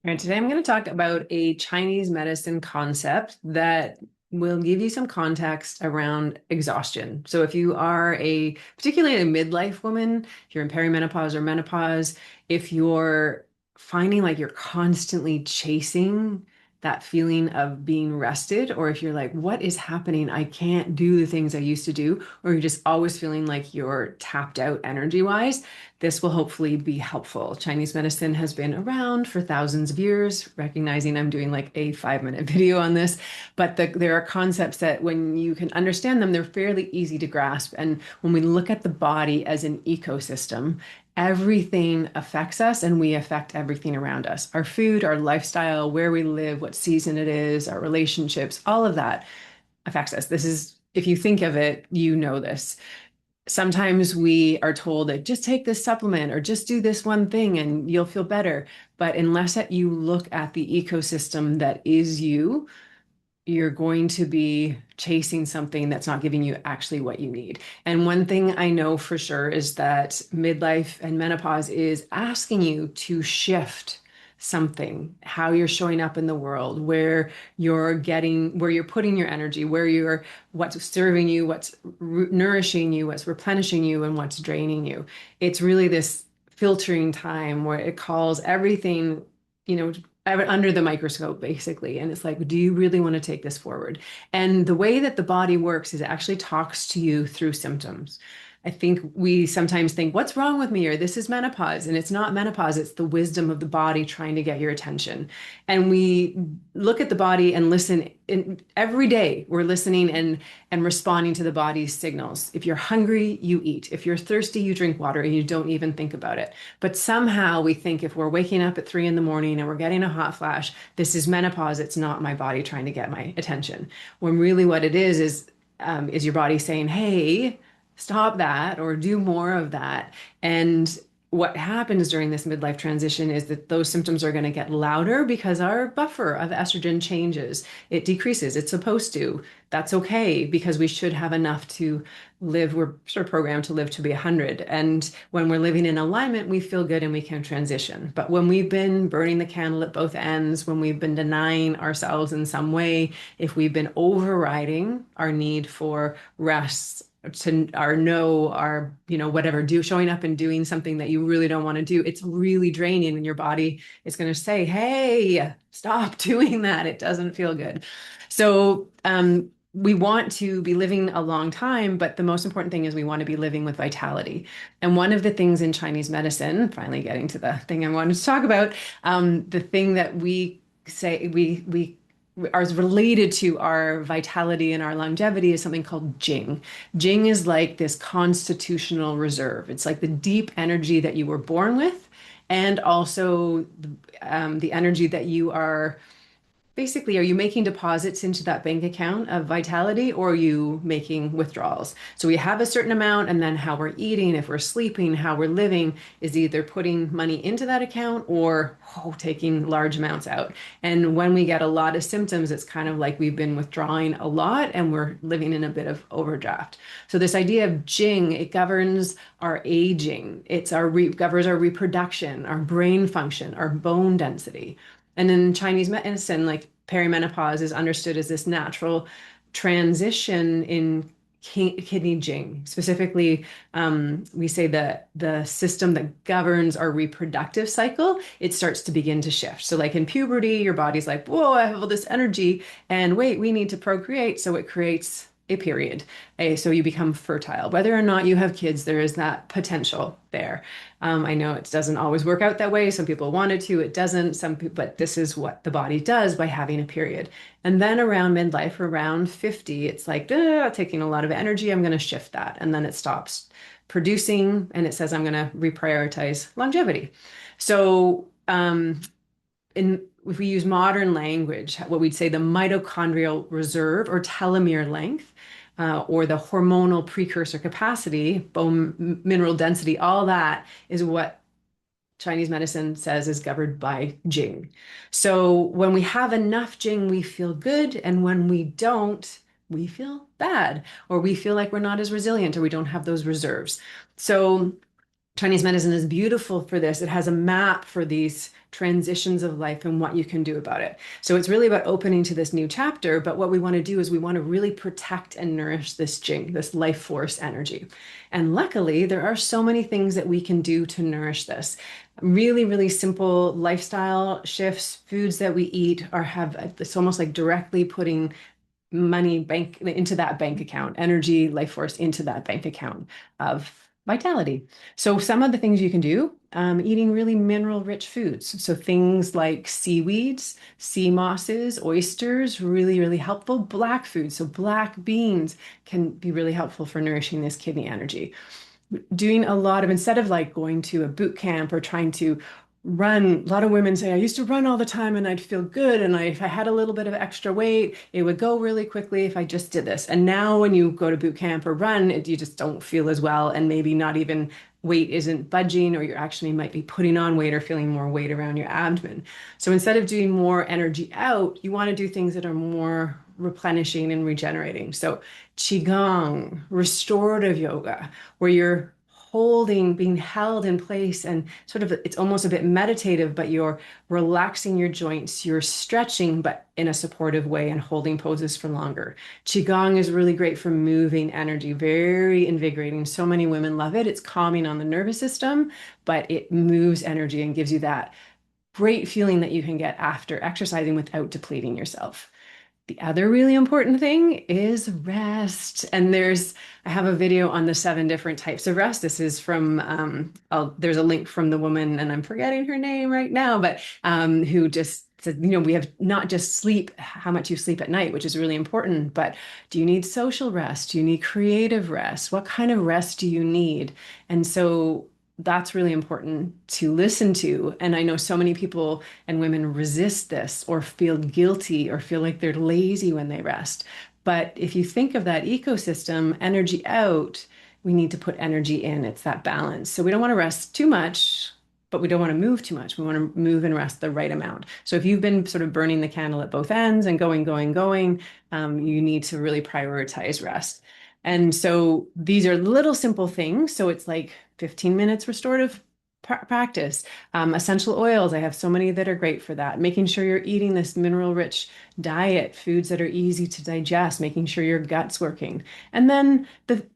And today I'm going to talk about a Chinese medicine concept that will give you some context around exhaustion. So if you are particularly a midlife woman, if you're in perimenopause or menopause, if you're finding like you're constantly chasing that feeling of being rested, or if you're like, what is happening? I can't do the things I used to do, or you're just always feeling like you're tapped out energy wise, this will hopefully be helpful. Chinese medicine has been around for thousands of years, recognizing I'm doing like a 5 minute video on this, but there are concepts that when you can understand them, they're fairly easy to grasp. And when we look at the body as an ecosystem, everything affects us and we affect everything around us. Our food, our lifestyle, where we live, what season it is, our relationships, all of that affects us. This is, if you think of it, you know this. Sometimes we are told that just take this supplement or just do this one thing and you'll feel better. But unless that you look at the ecosystem that is you, you're going to be chasing something that's not giving you actually what you need. And one thing I know for sure is that midlife and menopause is asking you to shift something, how you're showing up in the world, where you're putting your energy, what's serving you, what's nourishing you, what's replenishing you, and what's draining you. It's really this filtering time where it calls everything, you know, under the microscope, basically. And it's like, do you really want to take this forward? And the way that the body works is it actually talks to you through symptoms. I think we sometimes think, what's wrong with me? Or this is menopause. And it's not menopause, it's the wisdom of the body trying to get your attention. And we look at the body and listen. Every day, we're listening and responding to the body's signals. If you're hungry, you eat. If you're thirsty, you drink water and you don't even think about it. But somehow we think if we're waking up at 3 in the morning and we're getting a hot flash, this is menopause. It's not my body trying to get my attention. When really what it is your body saying, hey, stop that or do more of that. And what happens during this midlife transition is that those symptoms are going to get louder because our buffer of estrogen changes. It decreases. It's supposed to. That's okay because we should have enough to live. We're sort of programmed to live to be 100. And when we're living in alignment, we feel good and we can transition. But when we've been burning the candle at both ends, when we've been denying ourselves in some way, if we've been overriding our need for rest, to our no, our, whatever, showing up and doing something that you really don't want to do, it's really draining. And your body is going to say, hey, stop doing that. It doesn't feel good. So, we want to be living a long time, but the most important thing is we want to be living with vitality. And one of the things in Chinese medicine, finally getting to the thing I wanted to talk about, the thing that we say we are related to our vitality and our longevity is something called Jing. Jing is like this constitutional reserve. It's like the deep energy that you were born with, and also the energy that you are. Basically, are you making deposits into that bank account of vitality or are you making withdrawals? So we have a certain amount, and then how we're eating, if we're sleeping, how we're living is either putting money into that account or taking large amounts out. And when we get a lot of symptoms, it's kind of like we've been withdrawing a lot and we're living in a bit of overdraft. So this idea of Jing, it governs our aging. Governs our reproduction, our brain function, our bone density. And in Chinese medicine, like perimenopause is understood as this natural transition in kidney Jing. Specifically, we say that the system that governs our reproductive cycle, it starts to begin to shift. So like in puberty, your body's like, whoa, I have all this energy and wait, we need to procreate. So it creates a period. So you become fertile. Whether or not you have kids, there is that potential there. I know it doesn't always work out that way. Some people want it to, it doesn't. But this is what the body does by having a period. And then around midlife, around 50, it's like taking a lot of energy. I'm going to shift that, and then it stops producing, and it says I'm going to reprioritize longevity. So if we use modern language, what we'd say the mitochondrial reserve or telomere length, or the hormonal precursor capacity, bone mineral density, all that is what Chinese medicine says is governed by Jing. So when we have enough Jing, we feel good. And when we don't, we feel bad, or we feel like we're not as resilient, or we don't have those reserves. So Chinese medicine is beautiful for this. It has a map for these transitions of life and what you can do about it. So it's really about opening to this new chapter. But what we want to do is we want to really protect and nourish this Jing, this life force energy. And luckily, there are so many things that we can do to nourish this. Really, really simple lifestyle shifts, foods that we eat are have it's almost like directly putting money bank into that bank account, energy, life force into that bank account of vitality. So some of the things you can do, eating really mineral rich foods. So things like seaweeds, sea mosses, oysters, really, really helpful. Black foods, so black beans can be really helpful for nourishing this kidney energy. Doing a lot of, instead of like going to a boot camp or trying to run, a lot of women say, I used to run all the time and I'd feel good. And if I had a little bit of extra weight, it would go really quickly if I just did this. And now when you go to boot camp or run, you just don't feel as well. And maybe not even weight isn't budging, or you actually might be putting on weight or feeling more weight around your abdomen. So instead of doing more energy out, you want to do things that are more replenishing and regenerating. So Qigong, restorative yoga, where you're holding, being held in place, and sort of it's almost a bit meditative, but you're relaxing your joints, you're stretching, but in a supportive way and holding poses for longer. Qigong is really great for moving energy, very invigorating. So many women love it. It's calming on the nervous system, but it moves energy and gives you that great feeling that you can get after exercising without depleting yourself. The other really important thing is rest. And I have a video on the 7 different types of rest. This is from, there's a link from the woman, and I'm forgetting her name right now, but who just said, we have not just sleep, how much you sleep at night, which is really important, but do you need social rest? Do you need creative rest? What kind of rest do you need? And so that's really important to listen to. And I know so many people and women resist this or feel guilty or feel like they're lazy when they rest. But if you think of that ecosystem, energy out, we need to put energy in. It's that balance. So we don't want to rest too much, but we don't want to move too much. We want to move and rest the right amount. So if you've been sort of burning the candle at both ends and going, you need to really prioritize rest. And so these are little simple things. So it's like 15 minutes restorative practice. Essential oils, I have so many that are great for that. Making sure you're eating this mineral rich diet, foods that are easy to digest, making sure your gut's working. And then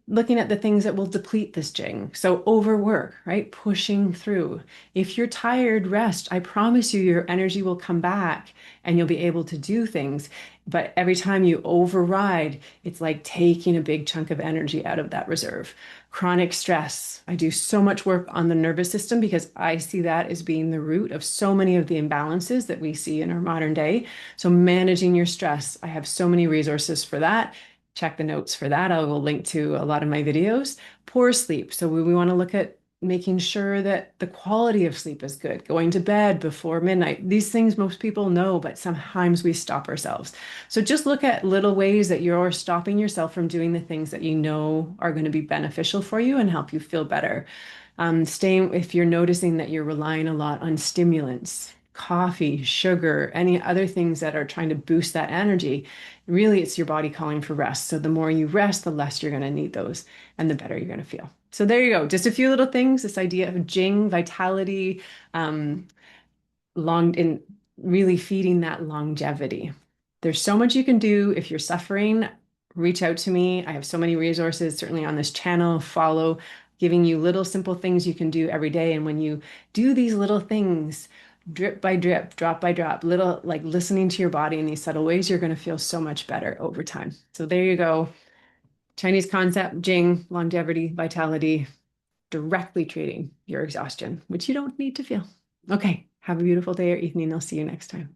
looking at the things that will deplete this Jing. So overwork, right? Pushing through. If you're tired, rest. I promise you, your energy will come back and you'll be able to do things. But every time you override, it's like taking a big chunk of energy out of that reserve. Chronic stress. I do so much work on the nervous system because I see that as being the root of so many of the imbalances that we see in our modern day. So managing your stress, I have so many resources for that. Check the notes for that. I will link to a lot of my videos. Poor sleep. So we want to look at making sure that the quality of sleep is good, going to bed before midnight. These things most people know, but sometimes we stop ourselves. So just look at little ways that you're stopping yourself from doing the things that you know are going to be beneficial for you and help you feel better. If you're noticing that you're relying a lot on stimulants, coffee, sugar, any other things that are trying to boost that energy, really it's your body calling for rest. So the more you rest, the less you're going to need those and the better you're going to feel. So there you go. Just a few little things, this idea of Jing, vitality, um, long in really feeding that longevity. There's so much you can do. If you're suffering, reach out to me. I have so many resources, certainly on this channel. Follow, giving you little simple things you can do every day. And when you do these little things, drip by drip, drop by drop, little like listening to your body in these subtle ways, you're going to feel so much better over time. So there you go. Chinese concept, Jing, longevity, vitality, directly treating your exhaustion, which you don't need to feel. Okay, have a beautiful day or evening. I'll see you next time.